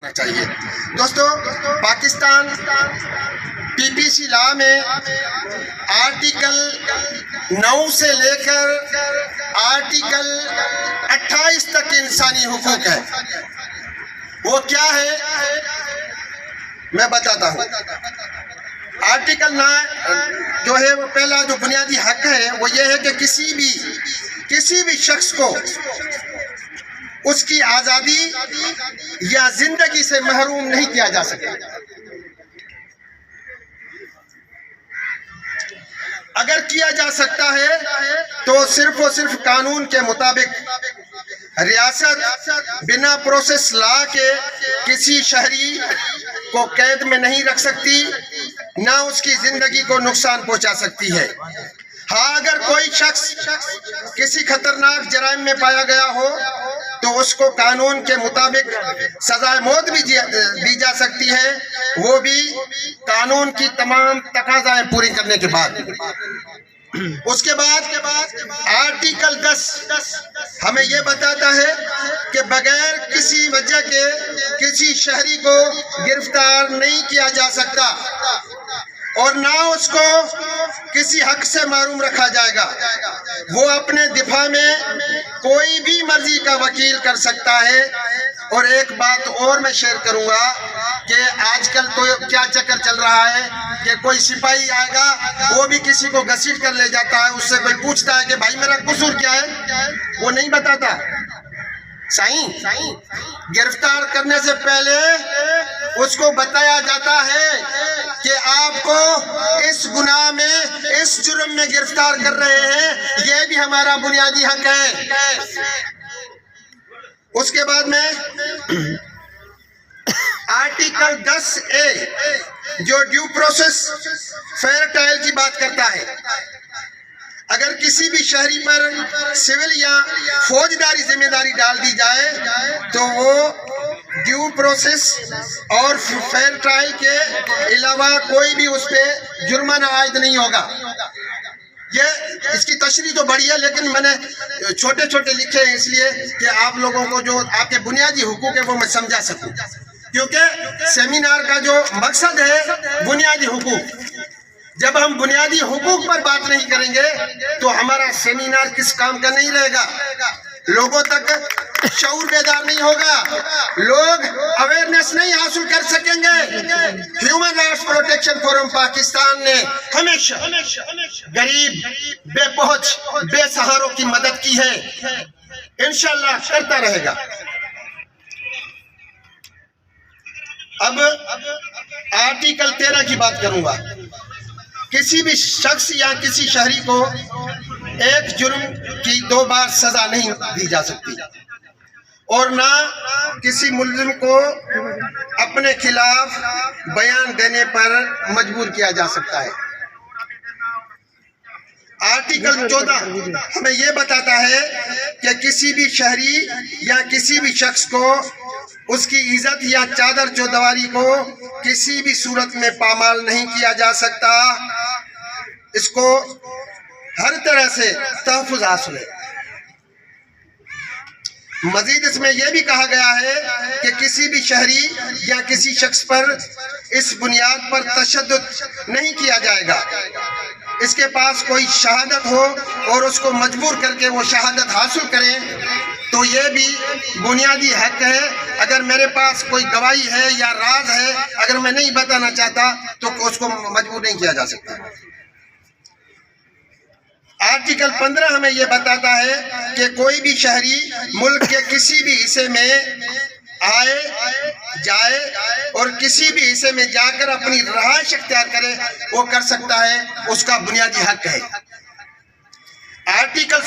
چاہیے دوستو، پاکستان پی پی سی لا میں آرٹیکل 9 سے لے کر آرٹیکل 28 تک انسانی حقوق ہے۔ وہ کیا ہے میں بتاتا ہوں۔ آرٹیکل 9 جو ہے وہ پہلا جو بنیادی حق ہے وہ یہ ہے کہ کسی بھی شخص کو اس کی آزادی یا زندگی سے محروم نہیں کیا جا سکتا۔ اگر کیا جا سکتا ہے تو صرف اور صرف قانون کے مطابق ریاست بنا پروسیس لا کے کسی شہری کو قید میں نہیں رکھ سکتی، نہ اس کی زندگی کو نقصان پہنچا سکتی ہے۔ ہاں، اگر کوئی شخص کسی خطرناک جرائم میں پایا گیا ہو تو اس کو قانون کے مطابق سزائے موت بھی دی جا سکتی ہے، وہ بھی قانون کی تمام تقاضائیں پوری کرنے کے بعد۔ اس کے بعد آرٹیکل 10 ہمیں یہ بتاتا ہے کہ بغیر کسی وجہ کے کسی شہری کو گرفتار نہیں کیا جا سکتا اور نہ اس کو کسی حق سے محروم رکھا جائے گا۔ وہ اپنے دفاع میں کوئی بھی مرضی کا وکیل کر سکتا ہے۔ اور ایک بات اور میں شیئر کروں گا کہ آج کل تو کیا چکر چل رہا ہے کہ کوئی سپاہی آئے گا، وہ بھی کسی کو گھسیٹ کر لے جاتا ہے، اس سے کوئی پوچھتا ہے کہ بھائی میرا قصور کیا ہے، وہ نہیں بتاتا۔ گرفتار کرنے سے پہلے اس کو بتایا جاتا ہے کہ آپ کو اس گناہ میں، اس جرم میں گرفتار کر رہے ہیں، یہ بھی ہمارا بنیادی حق ہے۔ اس کے بعد میں آرٹیکل 10A جو ڈیو پروسیس فیئر ٹرائل کی بات کرتا ہے، اگر کسی بھی شہری پر سول یا فوجداری ذمہ داری ڈال دی جائے تو وہ ڈیو پروسیس اور فیئر ٹرائل کے علاوہ کوئی بھی اس پہ جرمانہ عائد نہیں ہوگا۔ یہ اس کی تشریح تو بڑی ہے، لیکن میں نے چھوٹے چھوٹے لکھے ہیں اس لیے کہ آپ لوگوں کو جو آپ کے بنیادی حقوق ہے وہ میں سمجھا سکوں، کیونکہ سیمینار کا جو مقصد ہے بنیادی حقوق۔ جب ہم بنیادی حقوق پر بات نہیں کریں گے تو ہمارا سیمینار کس کام کا نہیں رہے گا، لوگوں تک شعور بیدار نہیں ہوگا، لوگ اویئرنیس نہیں حاصل کر سکیں گے۔ Human rights protection forum Pakistan نے ہمیشہ غریب، بے پہنچ، بے سہاروں کی مدد کی ہے، انشاءاللہ کرتا رہے گا۔ اب آرٹیکل 13 کی بات کروں گا۔ کسی بھی شخص یا کسی شہری کو ایک جرم کی 2 بار سزا نہیں دی جا سکتی اور نہ کسی ملزم کو اپنے خلاف بیان دینے پر مجبور کیا جا سکتا ہے۔ آرٹیکل 14 ہمیں یہ بتاتا ہے کہ کسی بھی شہری یا کسی بھی شخص کو اس کی عزت یا چادر چودواری کو کسی بھی صورت میں پامال نہیں کیا جا سکتا، اس کو ہر طرح سے تحفظ حاصل ہے۔ مزید اس میں یہ بھی کہا گیا ہے کہ کسی بھی شہری یا کسی شخص پر اس بنیاد پر تشدد نہیں کیا جائے گا اس کے پاس کوئی شہادت ہو اور اس کو مجبور کر کے وہ شہادت حاصل کریں، تو یہ بھی بنیادی حق ہے۔ اگر میرے پاس کوئی گواہی ہے یا راز ہے، اگر میں نہیں بتانا چاہتا تو اس کو مجبور نہیں کیا جا سکتا۔ آرٹیکل 15 ہمیں یہ بتاتا ہے کہ کوئی بھی شہری ملک کے کسی بھی حصے میں آئے جائے اور کسی بھی حصے میں جا کر اپنی رہائش اختیار کرے، وہ کر سکتا ہے، اس کا بنیادی حق ہے۔ آرٹیکل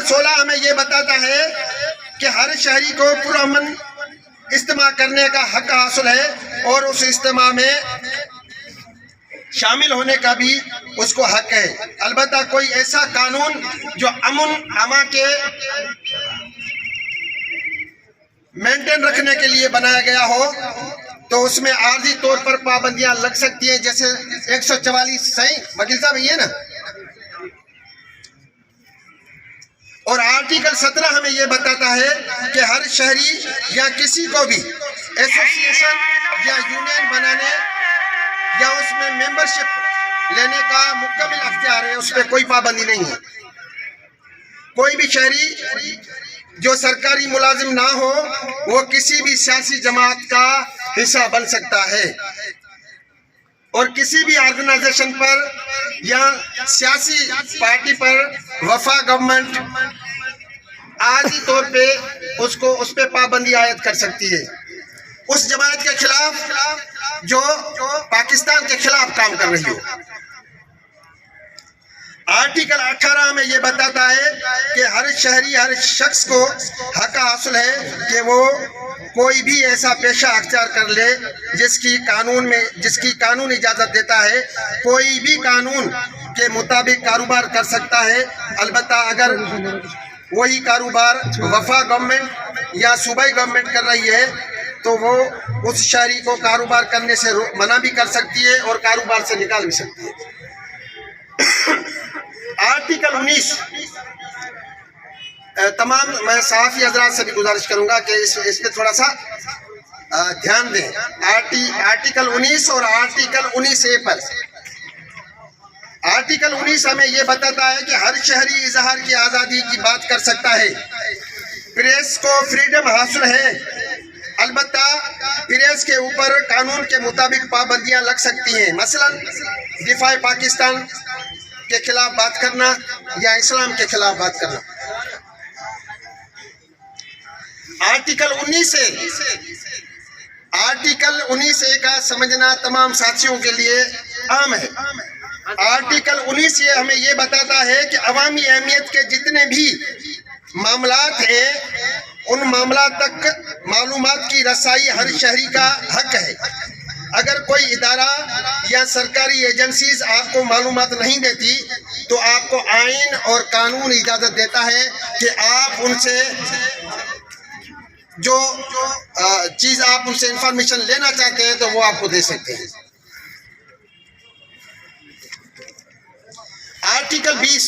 16 ہمیں یہ بتاتا ہے کہ ہر شہری کو پرامن اجتماع کرنے کا حق حاصل ہے اور اس اجتماع میں شامل ہونے کا بھی اس کو حق ہے، البتہ کوئی ایسا قانون جو امن امان کے مینٹین رکھنے کے لیے بنایا گیا ہو تو اس میں عارضی طور پر پابندیاں لگ سکتی ہیں، جیسے 144 صحیح وکیل صاحب یہ نا اور آرٹیکل 17 ہمیں یہ بتاتا ہے کہ ہر شہری یا کسی کو بھی ایسوسی ایشن یا یونین بنانے یا اس میں ممبرشپ لینے کا مکمل اختیار ہے، اس پہ کوئی پابندی نہیں ہے۔ کوئی بھی شہری جو سرکاری ملازم نہ ہو وہ کسی بھی سیاسی جماعت کا حصہ بن سکتا ہے، اور کسی بھی آرگنائزیشن پر یا سیاسی پارٹی پر وفاق گورنمنٹ عارضی طور پہ اس پہ پابندی عائد کر سکتی ہے، اس جماعت کے خلاف جو پاکستان کے خلاف کام کر رہی ہو۔ آرٹیکل 18 میں یہ بتاتا ہے کہ ہر شہری، ہر شخص کو حق حاصل ہے کہ وہ کوئی بھی ایسا پیشہ اختیار کر لے جس کی قانون اجازت دیتا ہے، کوئی بھی قانون کے مطابق کاروبار کر سکتا ہے، البتہ اگر وہی کاروبار وفاق گورنمنٹ یا صوبائی گورنمنٹ کر رہی ہے تو وہ اس شہری کو کاروبار کرنے سے منع بھی کر سکتی ہے اور کاروبار سے نکال بھی سکتی ہے۔ آرٹیکل 19 تمام میں صحافی حضرات سے بھی گزارش کروں گا کہ اس پہ تھوڑا سا دھیان دیں۔ آرٹیکل 19 اور آرٹیکل 19A پر آرٹیکل 19 ہمیں یہ بتاتا ہے کہ ہر شہری اظہار کی آزادی کی بات کر سکتا ہے، پریس کو فریڈم حاصل ہے، البتہ پریس کے اوپر قانون کے مطابق پابندیاں لگ سکتی ہیں، مثلا دفاع پاکستان کے خلاف بات کرنا یا اسلام کے خلاف بات کرنا۔ آرٹیکل 19A کا سمجھنا تمام ساتھیوں کے لیے عام ہے۔ آرٹیکل 19 ہمیں یہ بتاتا ہے کہ عوامی اہمیت کے جتنے بھی معاملات ہیں ان معاملات تک معلومات کی رسائی ہر شہری کا حق ہے۔ اگر کوئی ادارہ یا سرکاری ایجنسیز آپ کو معلومات نہیں دیتی تو آپ کو آئین اور قانون اجازت دیتا ہے کہ آپ ان سے جو چیز آپ ان سے انفارمیشن لینا چاہتے ہیں تو وہ آپ کو دے سکتے ہیں۔ آرٹیکل 20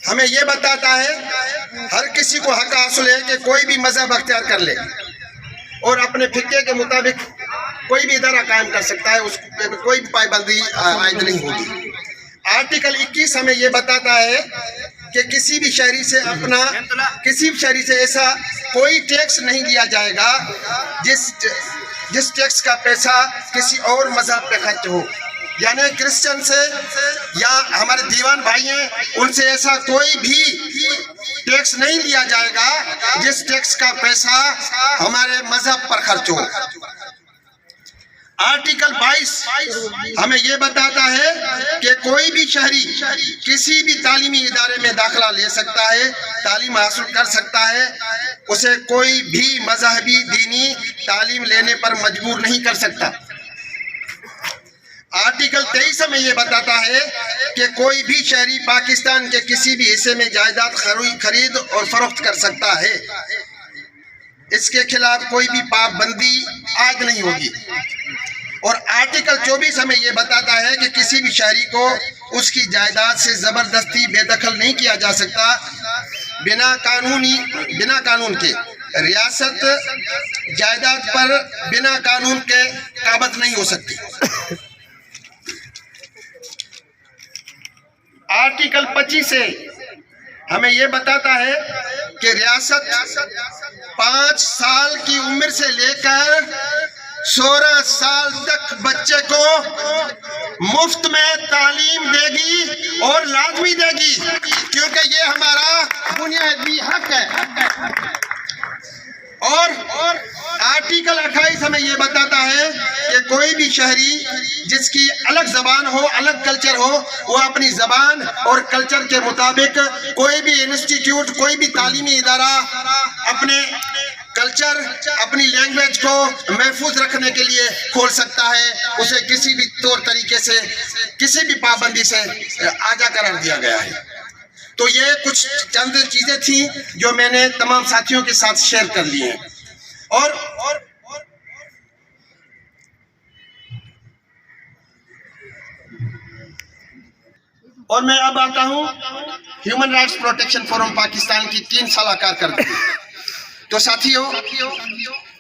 ہمیں یہ بتاتا ہے ہر کسی کو حق حاصل ہے کہ کوئی بھی مذہب اختیار کر لے اور اپنے فقہ کے مطابق کوئی بھی ادارہ قائم کر سکتا ہے، اس پہ کوئی بھی پابندی عائد نہیں ہوگی۔ آرٹیکل 21 ہمیں یہ بتاتا ہے کہ کسی بھی شہری سے ایسا کوئی ٹیکس نہیں لیا جائے گا جس ٹیکس کا پیسہ کسی اور مذہب پہ خرچ ہو، یعنی کرسچن سے یا ہمارے دیوان بھائی ہیں ان سے ایسا کوئی بھی ٹیکس نہیں لیا جائے گا جس ٹیکس کا پیسہ ہمارے مذہب پر خرچ ہو۔ آرٹیکل 22 ہمیں یہ بتاتا ہے کہ کوئی بھی شہری کسی بھی تعلیمی ادارے میں داخلہ لے سکتا ہے، تعلیم حاصل کر سکتا ہے، اسے کوئی بھی مذہبی دینی تعلیم لینے پر مجبور نہیں کر سکتا۔ آرٹیکل 23 ہمیں یہ بتاتا ہے کہ کوئی بھی شہری پاکستان کے کسی بھی حصے میں جائیداد خرید اور فروخت کر سکتا ہے، اس کے خلاف کوئی بھی پابندی عائد نہیں ہوگی۔ اور آرٹیکل 24 ہمیں یہ بتاتا ہے کہ کسی بھی شہری کو اس کی جائیداد سے زبردستی بے دخل نہیں کیا جا سکتا، بنا قانون کے ریاست جائیداد پر بنا قانون کے قابض نہیں ہو سکتی۔ آرٹیکل 25 سے ہمیں یہ بتاتا ہے کہ ریاست 5 سال کی عمر سے لے کر 16 سال تک بچے کو مفت میں تعلیم دے گی اور لازمی دے گی، کیونکہ یہ ہمارا بنیادی حق ہے۔ اور آرٹیکل 28 ہمیں یہ بتاتا ہے کہ کوئی بھی شہری جس کی الگ زبان ہو، الگ کلچر ہو، وہ اپنی زبان اور کلچر کے مطابق کوئی بھی انسٹیٹیوٹ، کوئی بھی تعلیمی ادارہ اپنے کلچر، اپنی لینگویج کو محفوظ رکھنے کے لیے کھول سکتا ہے، اسے کسی بھی طور طریقے سے کسی بھی پابندی سے آزاد قرار دیا گیا ہے۔ تو یہ کچھ چند چیزیں تھیں جو میں نے تمام ساتھیوں کے ساتھ شیئر کر لی ہیں۔ اور اور میں اب آتا ہوں human rights protection forum Pakistan کی 3 سالہ کارکردگی. تو ساتھیوں،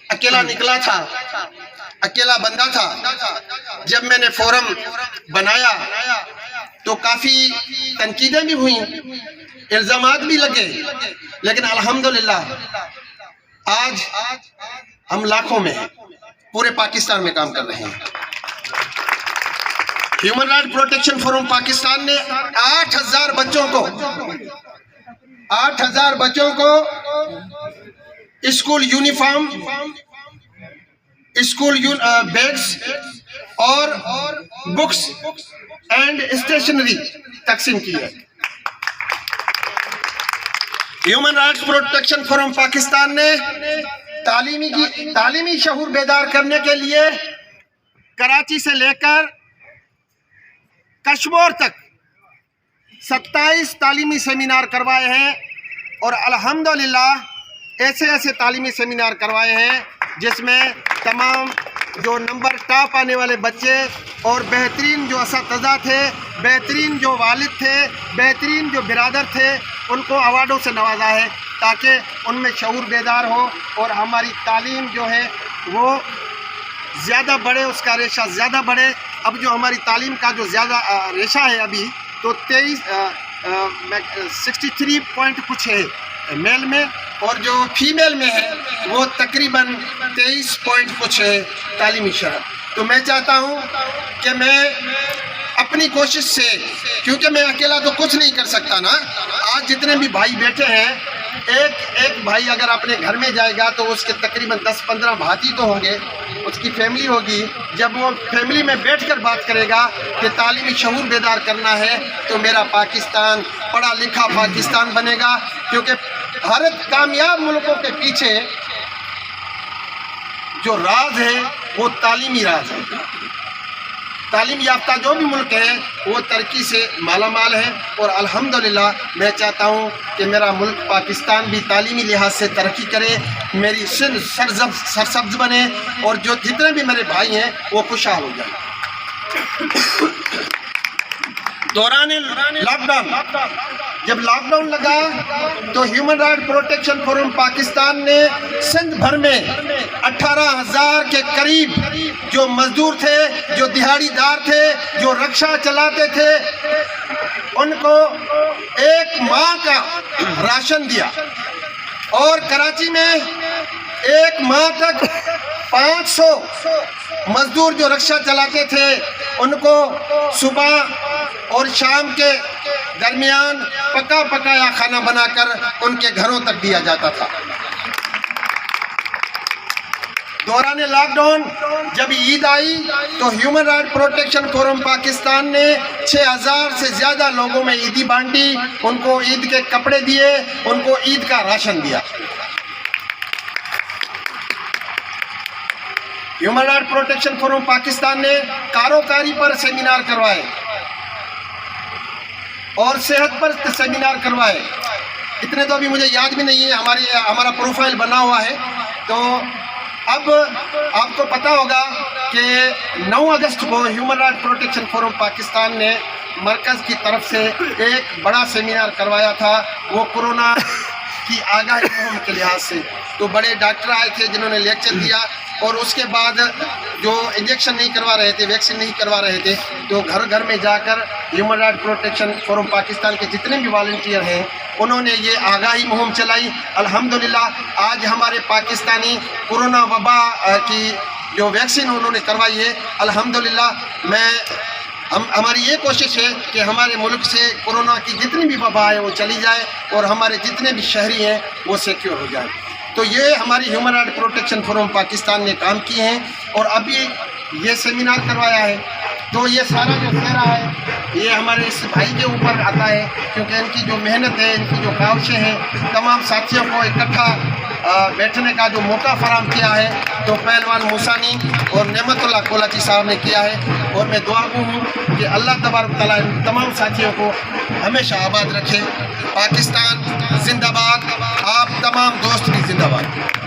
اکیلا نکلا تھا، اکیلا بندہ تھا. جب میں نے فورم بنایا تو کافی تنقیدیں بھی ہوئیں، الزامات بھی لگے، لیکن الحمدللہ آج ہم لاکھوں میں پورے پاکستان میں کام کر رہے ہیں. Human right protection forum Pakistan نے 8,000 بچوں کو اسکول یونیفارم، اسکول بیگز اور بکس اینڈ اسٹیشنری تقسیم کی ہے. Human rights protection forum Pakistan نے تعلیمی شعور بیدار کرنے کے لیے کراچی سے لے کر کشمیر تک 27 تعلیمی سیمینار کروائے ہیں، اور الحمدللہ ایسے تعلیمی سیمینار کروائے ہیں جس میں تمام جو نمبر ٹاپ آنے والے بچے اور بہترین جو اساتذہ تھے، بہترین جو والد تھے، بہترین جو برادر تھے، ان کو ایوارڈوں سے نوازا ہے تاکہ ان میں شعور بیدار ہو اور ہماری تعلیم جو ہے وہ زیادہ بڑھے، اس کا ریشہ زیادہ بڑھے. اب جو ہماری تعلیم کا جو زیادہ ریشہ ہے ابھی تو 63 پوائنٹ کچھ ہے میل میں، اور جو فیمیل میں ہے وہ تقریباً 23 پوائنٹ کچھ ہے تعلیمی شرح. تو میں چاہتا ہوں کہ میں اپنی کوشش سے، کیونکہ میں اکیلا تو کچھ نہیں کر سکتا نا. آج جتنے بھی بھائی بیٹھے ہیں، ایک بھائی اگر اپنے گھر میں جائے گا تو اس کے تقریباً 10-15 بھاتی تو ہوں گے، اس کی فیملی ہوگی. جب وہ فیملی میں بیٹھ کر بات کرے گا کہ تعلیمی شعور بیدار کرنا ہے تو میرا پاکستان پڑھا لکھا پاکستان بنے گا. کیونکہ ہر کامیاب ملکوں کے پیچھے جو راز ہے وہ تعلیمی راز ہے. تعلیم یافتہ جو بھی ملک ہے وہ ترقی سے مالا مال ہے، اور الحمدللہ میں چاہتا ہوں کہ میرا ملک پاکستان بھی تعلیمی لحاظ سے ترقی کرے، میری سرسبز بنے، اور جو جتنے بھی میرے بھائی ہیں وہ خوشحال ہو جائیں. دوران لاک ڈاؤن، جب لاک ڈاؤن لگا تو human right protection forum Pakistan نے سندھ بھر میں 18,000 کے قریب جو مزدور تھے، جو دہاڑی دار تھے، جو رکشہ چلاتے تھے، ان کو 1 ماہ کا راشن دیا. اور کراچی میں 1 ماہ تک 500 مزدور جو رکشہ چلاتے تھے ان کو صبح اور شام کے درمیان پکایا کھانا بنا کر ان کے گھروں تک دیا جاتا تھا. دوران لاک ڈاؤن جب عید آئی تو human right protection forum Pakistan نے 6,000 سے زیادہ لوگوں میں عیدی بانٹی، ان کو عید کے کپڑے دیے، ان کو عید کا راشن دیا. Human right protection forum Pakistan نے کاروکاری پر سیمینار کروائے اور صحت پر سیمینار کروائے. اتنے تو ابھی مجھے یاد بھی نہیں ہے، ہمارا پروفائل بنا ہوا ہے. تو اب آپ کو پتہ ہوگا کہ 9 اگست کو human right protection forum Pakistan نے مرکز کی طرف سے ایک بڑا سیمینار کروایا تھا، وہ کورونا کی آگاہی مہم کے لحاظ سے. تو بڑے ڈاکٹر آئے تھے جنہوں نے لیکچر دیا، اور اس کے بعد جو انجیکشن نہیں کروا رہے تھے، ویکسین نہیں کروا رہے تھے، تو گھر گھر میں جا کر human right protection forum Pakistan کے جتنے بھی والنٹیئر ہیں انہوں نے یہ آگاہی مہم چلائی. الحمدللہ آج ہمارے پاکستانی کورونا وبا کی جو ویکسین انہوں نے کروائی ہے، الحمدللہ ہماری یہ کوشش ہے کہ ہمارے ملک سے کورونا کی جتنی بھی وبا ہے وہ چلی جائے اور ہمارے جتنے بھی شہری ہیں وہ سیکیور ہو جائیں. تو یہ ہماری human right protection forum Pakistan نے کام کیے ہیں، اور ابھی یہ سیمینار کروایا ہے. تو یہ سارا جو چہرہ ہے یہ ہمارے اس بھائی کے اوپر آتا ہے، کیونکہ ان کی جو محنت ہے، ان کی جو کاوشیں ہیں، تمام ساتھیوں کو اکٹھا بیٹھنے کا جو موقع فراہم کیا ہے تو پہلوان موسانی اور نعمت اللہ کولاچی صاحب نے کیا ہے. اور میں دعا ہوں کہ اللہ تبارک تعالیٰ ان تمام ساتھیوں کو ہمیشہ آباد رکھے. پاکستان زندہ باد، آپ تمام دوست بھی زندہ باد.